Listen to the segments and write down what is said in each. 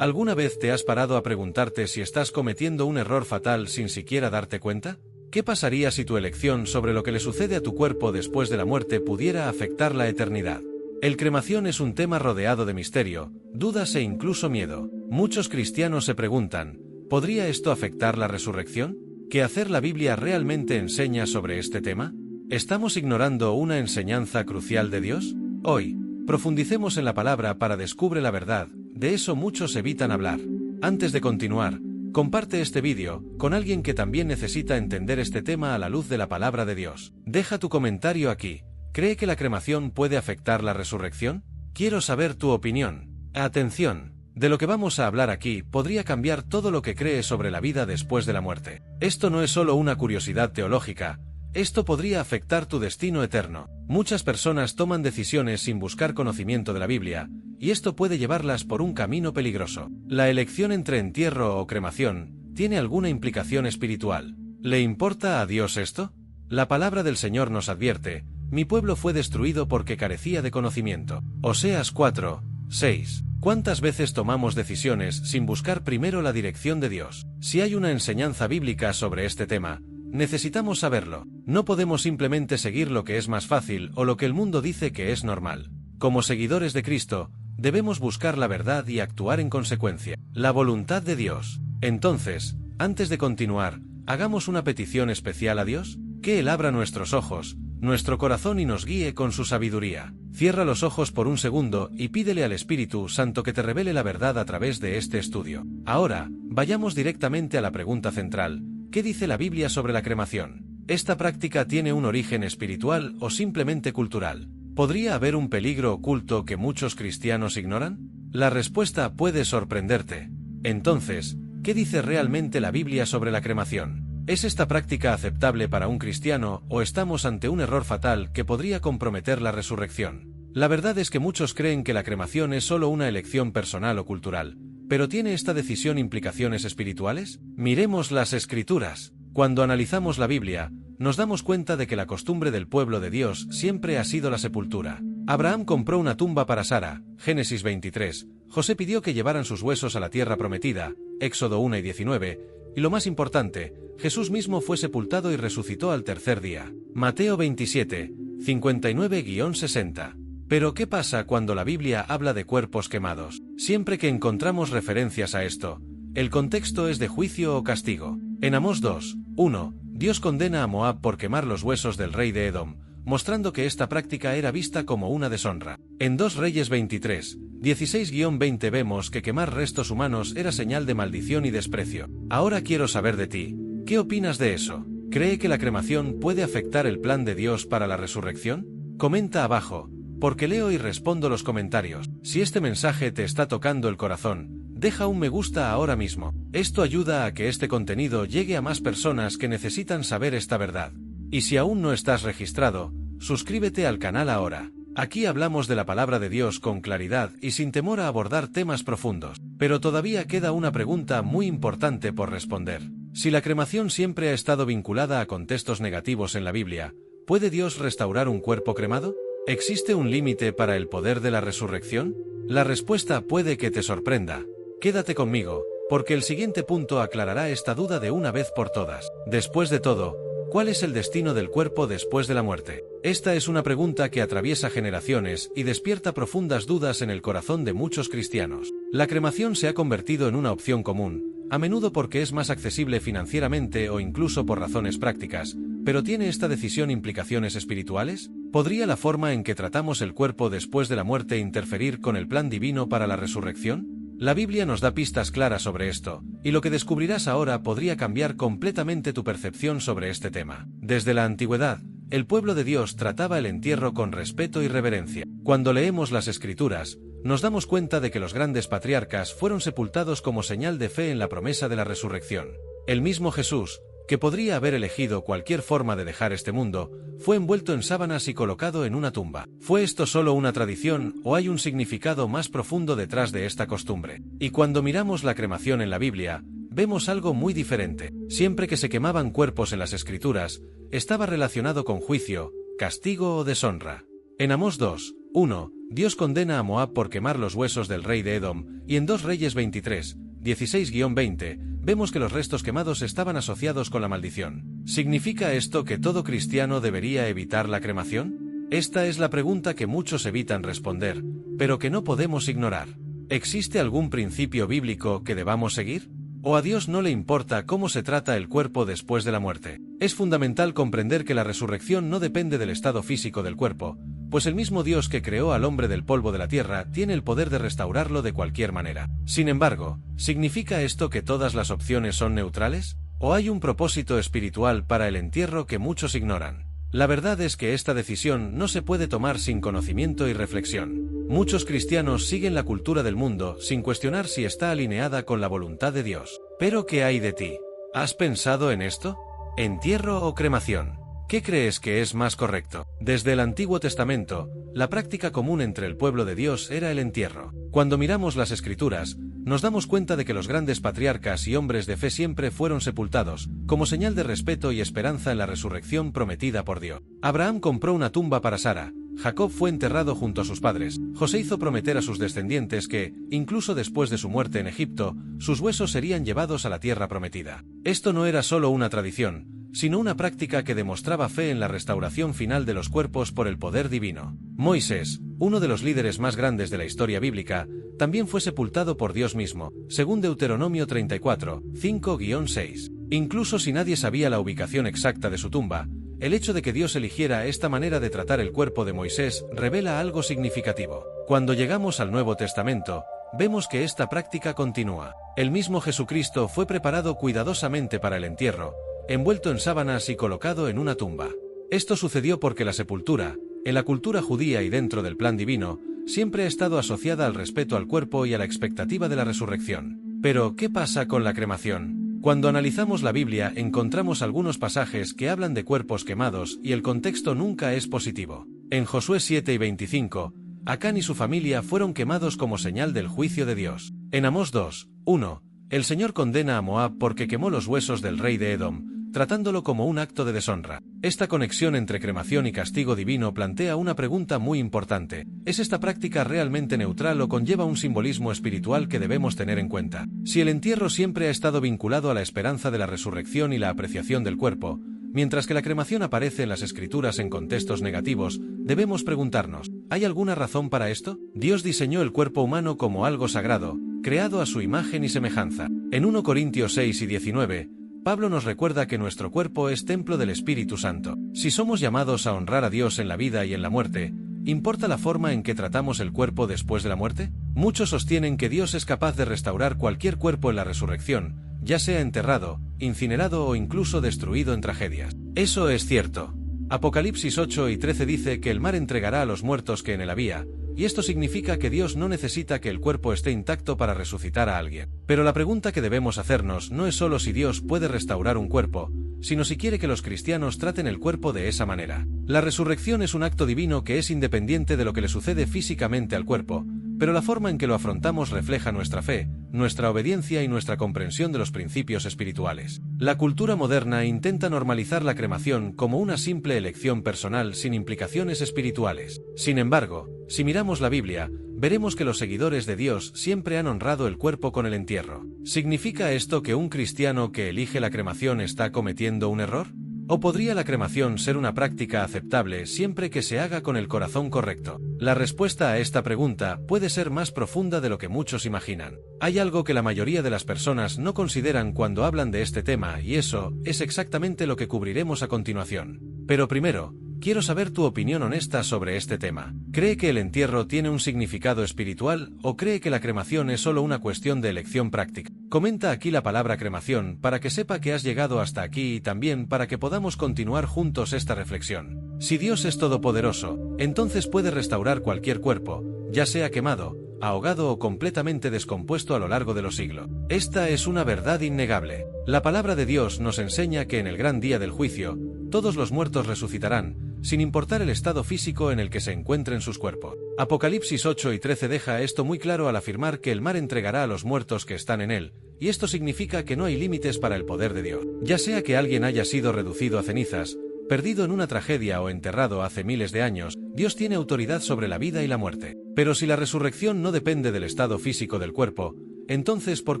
¿Alguna vez te has parado a preguntarte si estás cometiendo un error fatal sin siquiera darte cuenta? ¿Qué pasaría si tu elección sobre lo que le sucede a tu cuerpo después de la muerte pudiera afectar la eternidad? El cremación es un tema rodeado de misterio, dudas e incluso miedo. Muchos cristianos se preguntan, ¿podría esto afectar la resurrección? ¿Qué hacer la Biblia realmente enseña sobre este tema? ¿Estamos ignorando una enseñanza crucial de Dios? Hoy, profundicemos en la palabra para descubrir la verdad. De eso muchos evitan hablar. Antes de continuar, comparte este vídeo con alguien que también necesita entender este tema a la luz de la palabra de Dios. Deja tu comentario aquí. ¿Cree que la cremación puede afectar la resurrección? Quiero saber tu opinión. Atención. De lo que vamos a hablar aquí podría cambiar todo lo que crees sobre la vida después de la muerte. Esto no es solo una curiosidad teológica. Esto podría afectar tu destino eterno. Muchas personas toman decisiones sin buscar conocimiento de la Biblia, y esto puede llevarlas por un camino peligroso. La elección entre entierro o cremación tiene alguna implicación espiritual. ¿Le importa a Dios esto? La palabra del Señor nos advierte: mi pueblo fue destruido porque carecía de conocimiento. Oseas 4:6. ¿Cuántas veces tomamos decisiones sin buscar primero la dirección de Dios? Si hay una enseñanza bíblica sobre este tema, necesitamos saberlo. No podemos simplemente seguir lo que es más fácil o lo que el mundo dice que es normal. Como seguidores de Cristo, debemos buscar la verdad y actuar en consecuencia. La voluntad de Dios. Entonces, antes de continuar, hagamos una petición especial a Dios. Que Él abra nuestros ojos, nuestro corazón y nos guíe con su sabiduría. Cierra los ojos por un segundo y pídele al Espíritu Santo que te revele la verdad a través de este estudio. Ahora, vayamos directamente a la pregunta central. ¿Qué dice la Biblia sobre la cremación? ¿Esta práctica tiene un origen espiritual o simplemente cultural? ¿Podría haber un peligro oculto que muchos cristianos ignoran? La respuesta puede sorprenderte. Entonces, ¿qué dice realmente la Biblia sobre la cremación? ¿Es esta práctica aceptable para un cristiano o estamos ante un error fatal que podría comprometer la resurrección? La verdad es que muchos creen que la cremación es solo una elección personal o cultural, pero ¿tiene esta decisión implicaciones espirituales? Miremos las Escrituras. Cuando analizamos la Biblia, nos damos cuenta de que la costumbre del pueblo de Dios siempre ha sido la sepultura. Abraham compró una tumba para Sara, Génesis 23, José pidió que llevaran sus huesos a la tierra prometida, Éxodo 1:19, y lo más importante, Jesús mismo fue sepultado y resucitó al tercer día. Mateo 27, 59-60. Pero ¿qué pasa cuando la Biblia habla de cuerpos quemados? Siempre que encontramos referencias a esto, el contexto es de juicio o castigo. En Amós 2:1, Dios condena a Moab por quemar los huesos del rey de Edom, mostrando que esta práctica era vista como una deshonra. En 2 Reyes 23, 16-20 vemos que quemar restos humanos era señal de maldición y desprecio. Ahora quiero saber de ti. ¿Qué opinas de eso? ¿Cree que la cremación puede afectar el plan de Dios para la resurrección? Comenta abajo, porque leo y respondo los comentarios. Si este mensaje te está tocando el corazón, deja un me gusta ahora mismo. Esto ayuda a que este contenido llegue a más personas que necesitan saber esta verdad. Y si aún no estás registrado, suscríbete al canal ahora. Aquí hablamos de la palabra de Dios con claridad y sin temor a abordar temas profundos. Pero todavía queda una pregunta muy importante por responder. Si la cremación siempre ha estado vinculada a contextos negativos en la Biblia, ¿puede Dios restaurar un cuerpo cremado? ¿Existe un límite para el poder de la resurrección? La respuesta puede que te sorprenda. Quédate conmigo, porque el siguiente punto aclarará esta duda de una vez por todas. Después de todo, ¿cuál es el destino del cuerpo después de la muerte? Esta es una pregunta que atraviesa generaciones y despierta profundas dudas en el corazón de muchos cristianos. La cremación se ha convertido en una opción común, a menudo porque es más accesible financieramente o incluso por razones prácticas, pero ¿tiene esta decisión implicaciones espirituales? ¿Podría la forma en que tratamos el cuerpo después de la muerte interferir con el plan divino para la resurrección? La Biblia nos da pistas claras sobre esto, y lo que descubrirás ahora podría cambiar completamente tu percepción sobre este tema. Desde la antigüedad, el pueblo de Dios trataba el entierro con respeto y reverencia. Cuando leemos las Escrituras, nos damos cuenta de que los grandes patriarcas fueron sepultados como señal de fe en la promesa de la resurrección. El mismo Jesús, que podría haber elegido cualquier forma de dejar este mundo, fue envuelto en sábanas y colocado en una tumba. ¿Fue esto solo una tradición o hay un significado más profundo detrás de esta costumbre? Y cuando miramos la cremación en la Biblia, vemos algo muy diferente. Siempre que se quemaban cuerpos en las Escrituras, estaba relacionado con juicio, castigo o deshonra. En Amós 2, 1. Dios condena a Moab por quemar los huesos del rey de Edom, y en 2 Reyes 23, 16-20, vemos que los restos quemados estaban asociados con la maldición. ¿Significa esto que todo cristiano debería evitar la cremación? Esta es la pregunta que muchos evitan responder, pero que no podemos ignorar. ¿Existe algún principio bíblico que debamos seguir? ¿O a Dios no le importa cómo se trata el cuerpo después de la muerte? Es fundamental comprender que la resurrección no depende del estado físico del cuerpo, pues el mismo Dios que creó al hombre del polvo de la tierra tiene el poder de restaurarlo de cualquier manera. Sin embargo, ¿significa esto que todas las opciones son neutrales? ¿O hay un propósito espiritual para el entierro que muchos ignoran? La verdad es que esta decisión no se puede tomar sin conocimiento y reflexión. Muchos cristianos siguen la cultura del mundo sin cuestionar si está alineada con la voluntad de Dios. ¿Pero qué hay de ti? ¿Has pensado en esto? ¿Entierro o cremación? ¿Qué crees que es más correcto? Desde el Antiguo Testamento, la práctica común entre el pueblo de Dios era el entierro. Cuando miramos las Escrituras, nos damos cuenta de que los grandes patriarcas y hombres de fe siempre fueron sepultados, como señal de respeto y esperanza en la resurrección prometida por Dios. Abraham compró una tumba para Sara, Jacob fue enterrado junto a sus padres, José hizo prometer a sus descendientes que, incluso después de su muerte en Egipto, sus huesos serían llevados a la tierra prometida. Esto no era solo una tradición, sino una práctica que demostraba fe en la restauración final de los cuerpos por el poder divino. Moisés, uno de los líderes más grandes de la historia bíblica, también fue sepultado por Dios mismo, según Deuteronomio 34, 5-6. Incluso si nadie sabía la ubicación exacta de su tumba, el hecho de que Dios eligiera esta manera de tratar el cuerpo de Moisés revela algo significativo. Cuando llegamos al Nuevo Testamento, vemos que esta práctica continúa. El mismo Jesucristo fue preparado cuidadosamente para el entierro, envuelto en sábanas y colocado en una tumba. Esto sucedió porque la sepultura, en la cultura judía y dentro del plan divino, siempre ha estado asociada al respeto al cuerpo y a la expectativa de la resurrección. Pero, ¿qué pasa con la cremación? Cuando analizamos la Biblia encontramos algunos pasajes que hablan de cuerpos quemados y el contexto nunca es positivo. En Josué 7:25, Acán y su familia fueron quemados como señal del juicio de Dios. En Amós 2:1, el Señor condena a Moab porque quemó los huesos del rey de Edom, tratándolo como un acto de deshonra. Esta conexión entre cremación y castigo divino plantea una pregunta muy importante. ¿Es esta práctica realmente neutral o conlleva un simbolismo espiritual que debemos tener en cuenta? Si el entierro siempre ha estado vinculado a la esperanza de la resurrección y la apreciación del cuerpo, mientras que la cremación aparece en las Escrituras en contextos negativos, debemos preguntarnos, ¿hay alguna razón para esto? Dios diseñó el cuerpo humano como algo sagrado, creado a su imagen y semejanza. En 1 Corintios 6:19, Pablo nos recuerda que nuestro cuerpo es templo del Espíritu Santo. Si somos llamados a honrar a Dios en la vida y en la muerte, ¿importa la forma en que tratamos el cuerpo después de la muerte? Muchos sostienen que Dios es capaz de restaurar cualquier cuerpo en la resurrección, ya sea enterrado, incinerado o incluso destruido en tragedias. Eso es cierto. Apocalipsis 8:13 dice que el mar entregará a los muertos que en él había, y esto significa que Dios no necesita que el cuerpo esté intacto para resucitar a alguien. Pero la pregunta que debemos hacernos no es solo si Dios puede restaurar un cuerpo, sino si quiere que los cristianos traten el cuerpo de esa manera. La resurrección es un acto divino que es independiente de lo que le sucede físicamente al cuerpo, pero la forma en que lo afrontamos refleja nuestra fe, nuestra obediencia y nuestra comprensión de los principios espirituales. La cultura moderna intenta normalizar la cremación como una simple elección personal sin implicaciones espirituales. Sin embargo, si miramos la Biblia, veremos que los seguidores de Dios siempre han honrado el cuerpo con el entierro. ¿Significa esto que un cristiano que elige la cremación está cometiendo un error? ¿O podría la cremación ser una práctica aceptable siempre que se haga con el corazón correcto? La respuesta a esta pregunta puede ser más profunda de lo que muchos imaginan. Hay algo que la mayoría de las personas no consideran cuando hablan de este tema y eso es exactamente lo que cubriremos a continuación. Pero primero, quiero saber tu opinión honesta sobre este tema. ¿Cree que el entierro tiene un significado espiritual o cree que la cremación es solo una cuestión de elección práctica? Comenta aquí la palabra cremación para que sepa que has llegado hasta aquí y también para que podamos continuar juntos esta reflexión. Si Dios es todopoderoso, entonces puede restaurar cualquier cuerpo, ya sea quemado, ahogado o completamente descompuesto a lo largo de los siglos. Esta es una verdad innegable. La palabra de Dios nos enseña que en el gran día del juicio, todos los muertos resucitarán, sin importar el estado físico en el que se encuentren sus cuerpos. Apocalipsis 8:13 deja esto muy claro al afirmar que el mar entregará a los muertos que están en él, y esto significa que no hay límites para el poder de Dios. Ya sea que alguien haya sido reducido a cenizas, perdido en una tragedia o enterrado hace miles de años, Dios tiene autoridad sobre la vida y la muerte. Pero si la resurrección no depende del estado físico del cuerpo, entonces, ¿por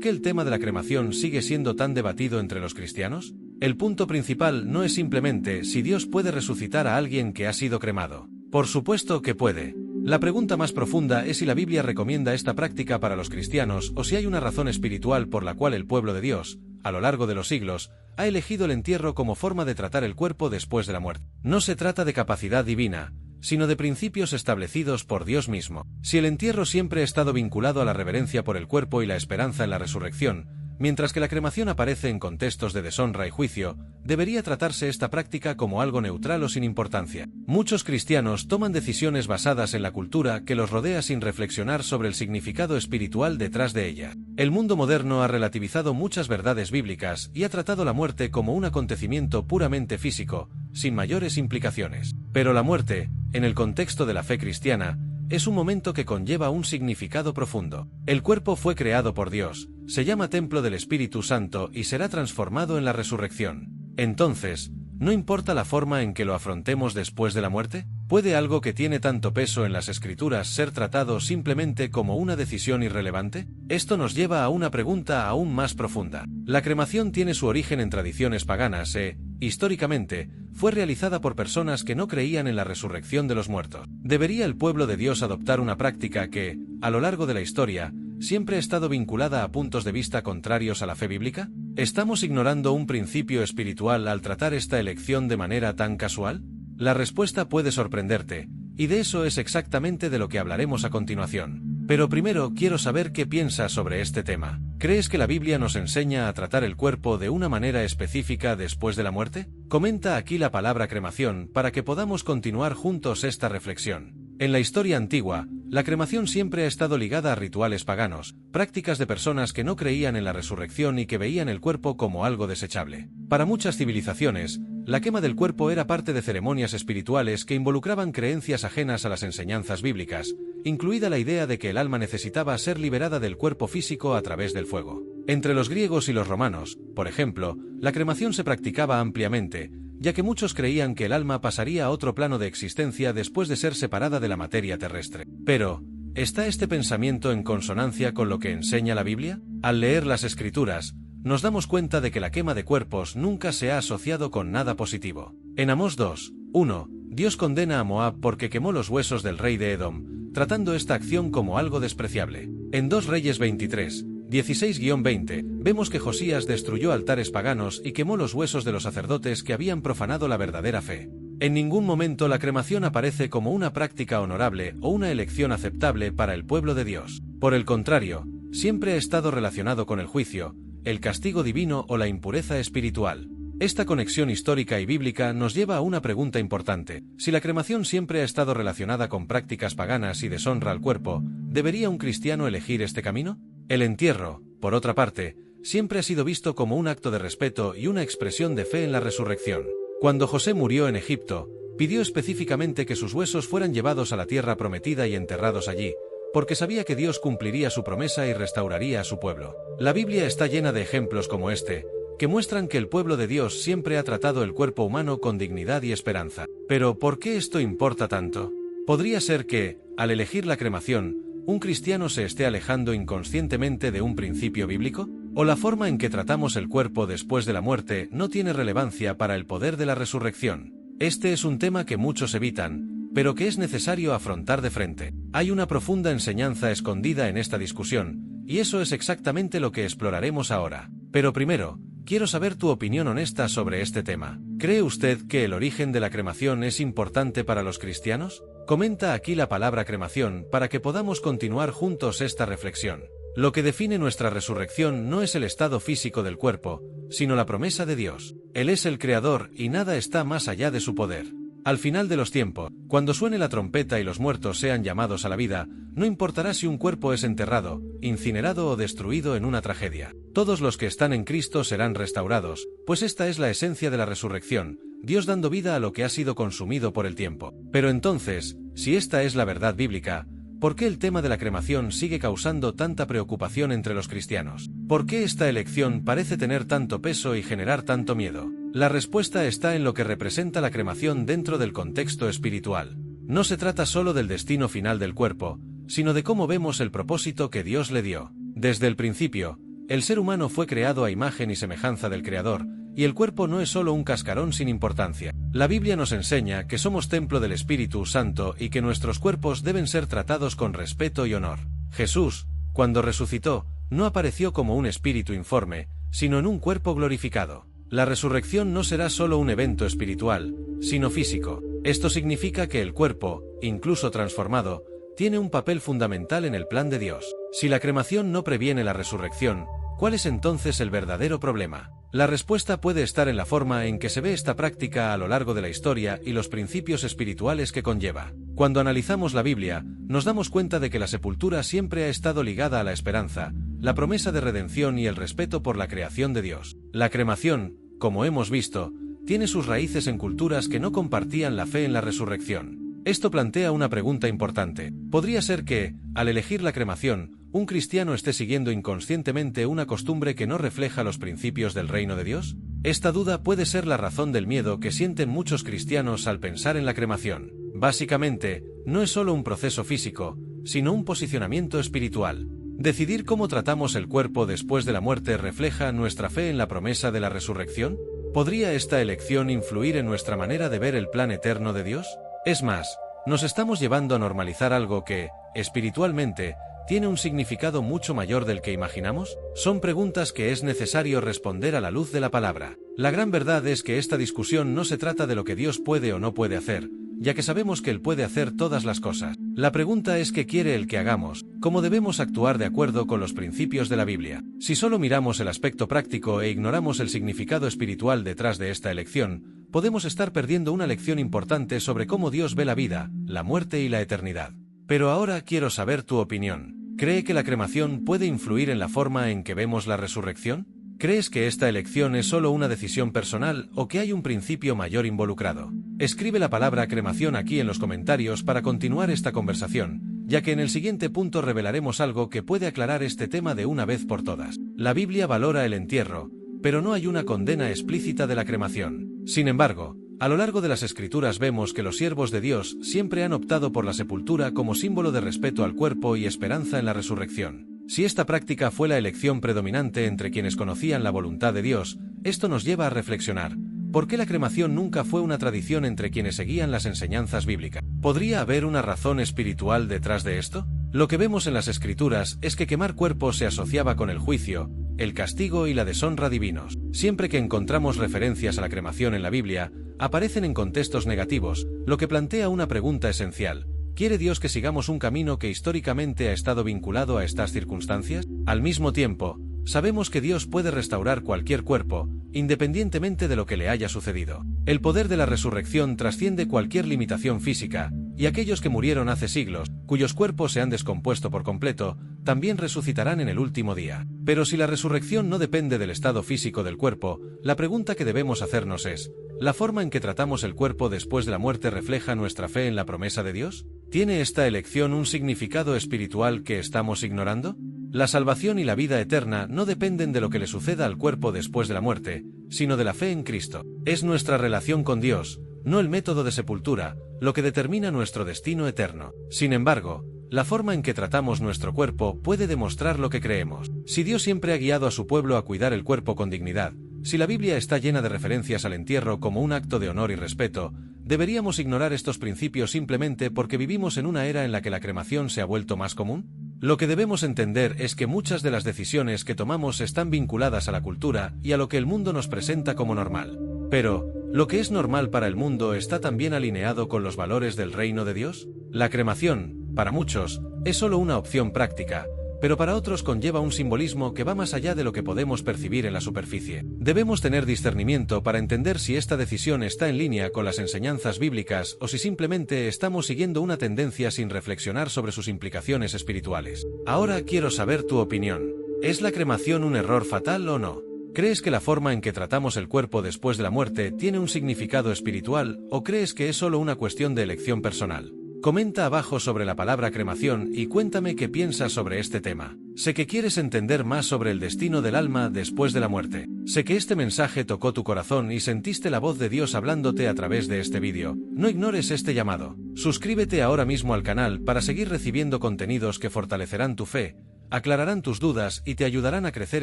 qué el tema de la cremación sigue siendo tan debatido entre los cristianos? El punto principal no es simplemente si Dios puede resucitar a alguien que ha sido cremado. Por supuesto que puede. La pregunta más profunda es si la Biblia recomienda esta práctica para los cristianos o si hay una razón espiritual por la cual el pueblo de Dios, a lo largo de los siglos, ha elegido el entierro como forma de tratar el cuerpo después de la muerte. No se trata de capacidad divina, sino de principios establecidos por Dios mismo. Si el entierro siempre ha estado vinculado a la reverencia por el cuerpo y la esperanza en la resurrección, mientras que la cremación aparece en contextos de deshonra y juicio, debería tratarse esta práctica como algo neutral o sin importancia. Muchos cristianos toman decisiones basadas en la cultura que los rodea sin reflexionar sobre el significado espiritual detrás de ella. El mundo moderno ha relativizado muchas verdades bíblicas y ha tratado la muerte como un acontecimiento puramente físico, sin mayores implicaciones. Pero la muerte, en el contexto de la fe cristiana, es un momento que conlleva un significado profundo. El cuerpo fue creado por Dios, se llama templo del Espíritu Santo y será transformado en la resurrección. Entonces, ¿no importa la forma en que lo afrontemos después de la muerte? ¿Puede algo que tiene tanto peso en las Escrituras ser tratado simplemente como una decisión irrelevante? Esto nos lleva a una pregunta aún más profunda. La cremación tiene su origen en tradiciones paganas históricamente, fue realizada por personas que no creían en la resurrección de los muertos. ¿Debería el pueblo de Dios adoptar una práctica que, a lo largo de la historia, siempre ha estado vinculada a puntos de vista contrarios a la fe bíblica? ¿Estamos ignorando un principio espiritual al tratar esta elección de manera tan casual? La respuesta puede sorprenderte, y de eso es exactamente de lo que hablaremos a continuación. Pero primero quiero saber qué piensas sobre este tema. ¿Crees que la Biblia nos enseña a tratar el cuerpo de una manera específica después de la muerte? Comenta aquí la palabra cremación para que podamos continuar juntos esta reflexión. En la historia antigua, la cremación siempre ha estado ligada a rituales paganos, prácticas de personas que no creían en la resurrección y que veían el cuerpo como algo desechable. Para muchas civilizaciones, la quema del cuerpo era parte de ceremonias espirituales que involucraban creencias ajenas a las enseñanzas bíblicas, incluida la idea de que el alma necesitaba ser liberada del cuerpo físico a través del fuego. Entre los griegos y los romanos, por ejemplo, la cremación se practicaba ampliamente, ya que muchos creían que el alma pasaría a otro plano de existencia después de ser separada de la materia terrestre. Pero, ¿está este pensamiento en consonancia con lo que enseña la Biblia? Al leer las Escrituras, nos damos cuenta de que la quema de cuerpos nunca se ha asociado con nada positivo. En Amós 2:1, Dios condena a Moab porque quemó los huesos del rey de Edom, tratando esta acción como algo despreciable. En 2 Reyes 23:16-20, vemos que Josías destruyó altares paganos y quemó los huesos de los sacerdotes que habían profanado la verdadera fe. En ningún momento la cremación aparece como una práctica honorable o una elección aceptable para el pueblo de Dios. Por el contrario, siempre ha estado relacionado con el juicio, el castigo divino o la impureza espiritual. Esta conexión histórica y bíblica nos lleva a una pregunta importante. Si la cremación siempre ha estado relacionada con prácticas paganas y deshonra al cuerpo, ¿debería un cristiano elegir este camino? El entierro, por otra parte, siempre ha sido visto como un acto de respeto y una expresión de fe en la resurrección. Cuando José murió en Egipto, pidió específicamente que sus huesos fueran llevados a la tierra prometida y enterrados allí, porque sabía que Dios cumpliría su promesa y restauraría a su pueblo. La Biblia está llena de ejemplos como este, que muestran que el pueblo de Dios siempre ha tratado el cuerpo humano con dignidad y esperanza. Pero, ¿por qué esto importa tanto? ¿Podría ser que, al elegir la cremación, un cristiano se esté alejando inconscientemente de un principio bíblico? ¿O la forma en que tratamos el cuerpo después de la muerte no tiene relevancia para el poder de la resurrección? Este es un tema que muchos evitan, pero que es necesario afrontar de frente. Hay una profunda enseñanza escondida en esta discusión, y eso es exactamente lo que exploraremos ahora. Pero primero, quiero saber tu opinión honesta sobre este tema. ¿Cree usted que el origen de la cremación es importante para los cristianos? Comenta aquí la palabra cremación para que podamos continuar juntos esta reflexión. Lo que define nuestra resurrección no es el estado físico del cuerpo, sino la promesa de Dios. Él es el Creador y nada está más allá de su poder. Al final de los tiempos, cuando suene la trompeta y los muertos sean llamados a la vida, no importará si un cuerpo es enterrado, incinerado o destruido en una tragedia. Todos los que están en Cristo serán restaurados, pues esta es la esencia de la resurrección, Dios dando vida a lo que ha sido consumido por el tiempo. Pero entonces, si esta es la verdad bíblica, ¿por qué el tema de la cremación sigue causando tanta preocupación entre los cristianos? ¿Por qué esta elección parece tener tanto peso y generar tanto miedo? La respuesta está en lo que representa la cremación dentro del contexto espiritual. No se trata solo del destino final del cuerpo, sino de cómo vemos el propósito que Dios le dio. Desde el principio, el ser humano fue creado a imagen y semejanza del Creador, y el cuerpo no es solo un cascarón sin importancia. La Biblia nos enseña que somos templo del Espíritu Santo y que nuestros cuerpos deben ser tratados con respeto y honor. Jesús, cuando resucitó, no apareció como un espíritu informe, sino en un cuerpo glorificado. La resurrección no será solo un evento espiritual, sino físico. Esto significa que el cuerpo, incluso transformado, tiene un papel fundamental en el plan de Dios. Si la cremación no previene la resurrección, ¿cuál es entonces el verdadero problema? La respuesta puede estar en la forma en que se ve esta práctica a lo largo de la historia y los principios espirituales que conlleva. Cuando analizamos la Biblia, nos damos cuenta de que la sepultura siempre ha estado ligada a la esperanza, la promesa de redención y el respeto por la creación de Dios. La cremación, como hemos visto, tiene sus raíces en culturas que no compartían la fe en la resurrección. Esto plantea una pregunta importante. ¿Podría ser que, al elegir la cremación, un cristiano esté siguiendo inconscientemente una costumbre que no refleja los principios del reino de Dios? Esta duda puede ser la razón del miedo que sienten muchos cristianos al pensar en la cremación. Básicamente, no es solo un proceso físico, sino un posicionamiento espiritual. ¿Decidir cómo tratamos el cuerpo después de la muerte refleja nuestra fe en la promesa de la resurrección? ¿Podría esta elección influir en nuestra manera de ver el plan eterno de Dios? Es más, nos estamos llevando a normalizar algo que, espiritualmente, tiene un significado mucho mayor del que imaginamos. Son preguntas que es necesario responder a la luz de la palabra. La gran verdad es que esta discusión no se trata de lo que Dios puede o no puede hacer, ya que sabemos que Él puede hacer todas las cosas. La pregunta es qué quiere Él que hagamos, cómo debemos actuar de acuerdo con los principios de la Biblia. Si solo miramos el aspecto práctico e ignoramos el significado espiritual detrás de esta elección, podemos estar perdiendo una lección importante sobre cómo Dios ve la vida, la muerte y la eternidad. Pero ahora quiero saber tu opinión. ¿Cree que la cremación puede influir en la forma en que vemos la resurrección? ¿Crees que esta elección es solo una decisión personal o que hay un principio mayor involucrado? Escribe la palabra cremación aquí en los comentarios para continuar esta conversación, ya que en el siguiente punto revelaremos algo que puede aclarar este tema de una vez por todas. La Biblia valora el entierro, pero no hay una condena explícita de la cremación. Sin embargo, a lo largo de las Escrituras vemos que los siervos de Dios siempre han optado por la sepultura como símbolo de respeto al cuerpo y esperanza en la resurrección. Si esta práctica fue la elección predominante entre quienes conocían la voluntad de Dios, esto nos lleva a reflexionar: ¿por qué la cremación nunca fue una tradición entre quienes seguían las enseñanzas bíblicas? ¿Podría haber una razón espiritual detrás de esto? Lo que vemos en las Escrituras es que quemar cuerpos se asociaba con el juicio, el castigo y la deshonra divinos. Siempre que encontramos referencias a la cremación en la Biblia, aparecen en contextos negativos, lo que plantea una pregunta esencial. ¿Quiere Dios que sigamos un camino que históricamente ha estado vinculado a estas circunstancias? Al mismo tiempo, sabemos que Dios puede restaurar cualquier cuerpo, independientemente de lo que le haya sucedido. El poder de la resurrección trasciende cualquier limitación física, y aquellos que murieron hace siglos, cuyos cuerpos se han descompuesto por completo, también resucitarán en el último día. Pero si la resurrección no depende del estado físico del cuerpo, la pregunta que debemos hacernos es: ¿la forma en que tratamos el cuerpo después de la muerte refleja nuestra fe en la promesa de Dios? ¿Tiene esta elección un significado espiritual que estamos ignorando? La salvación y la vida eterna no dependen de lo que le suceda al cuerpo después de la muerte, sino de la fe en Cristo. Es nuestra relación con Dios, no el método de sepultura, lo que determina nuestro destino eterno. Sin embargo, la forma en que tratamos nuestro cuerpo puede demostrar lo que creemos. Si Dios siempre ha guiado a su pueblo a cuidar el cuerpo con dignidad, si la Biblia está llena de referencias al entierro como un acto de honor y respeto, ¿deberíamos ignorar estos principios simplemente porque vivimos en una era en la que la cremación se ha vuelto más común? Lo que debemos entender es que muchas de las decisiones que tomamos están vinculadas a la cultura y a lo que el mundo nos presenta como normal. Pero, ¿lo que es normal para el mundo está también alineado con los valores del reino de Dios? La cremación, para muchos, es solo una opción práctica, pero para otros conlleva un simbolismo que va más allá de lo que podemos percibir en la superficie. Debemos tener discernimiento para entender si esta decisión está en línea con las enseñanzas bíblicas o si simplemente estamos siguiendo una tendencia sin reflexionar sobre sus implicaciones espirituales. Ahora quiero saber tu opinión. ¿Es la cremación un error fatal o no? ¿Crees que la forma en que tratamos el cuerpo después de la muerte tiene un significado espiritual o crees que es solo una cuestión de elección personal? Comenta abajo sobre la palabra cremación y cuéntame qué piensas sobre este tema. Sé que quieres entender más sobre el destino del alma después de la muerte. Sé que este mensaje tocó tu corazón y sentiste la voz de Dios hablándote a través de este vídeo. No ignores este llamado. Suscríbete ahora mismo al canal para seguir recibiendo contenidos que fortalecerán tu fe, aclararán tus dudas y te ayudarán a crecer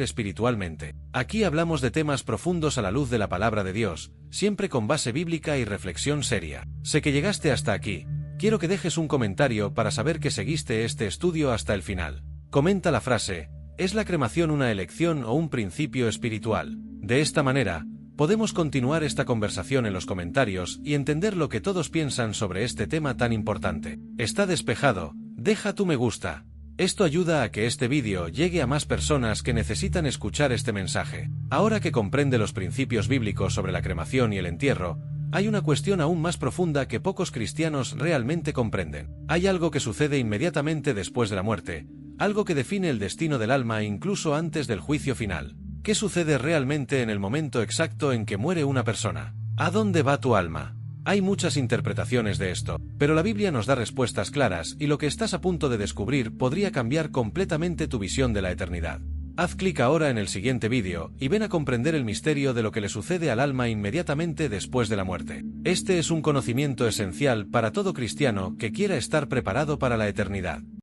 espiritualmente. Aquí hablamos de temas profundos a la luz de la palabra de Dios, siempre con base bíblica y reflexión seria. Sé que llegaste hasta aquí. Quiero que dejes un comentario para saber que seguiste este estudio hasta el final. Comenta la frase: ¿es la cremación una elección o un principio espiritual? De esta manera, podemos continuar esta conversación en los comentarios y entender lo que todos piensan sobre este tema tan importante. ¿Está despejado? Deja tu me gusta. Esto ayuda a que este vídeo llegue a más personas que necesitan escuchar este mensaje. Ahora que comprende los principios bíblicos sobre la cremación y el entierro, hay una cuestión aún más profunda que pocos cristianos realmente comprenden. Hay algo que sucede inmediatamente después de la muerte, algo que define el destino del alma incluso antes del juicio final. ¿Qué sucede realmente en el momento exacto en que muere una persona? ¿A dónde va tu alma? Hay muchas interpretaciones de esto, pero la Biblia nos da respuestas claras y lo que estás a punto de descubrir podría cambiar completamente tu visión de la eternidad. Haz clic ahora en el siguiente vídeo y ven a comprender el misterio de lo que le sucede al alma inmediatamente después de la muerte. Este es un conocimiento esencial para todo cristiano que quiera estar preparado para la eternidad.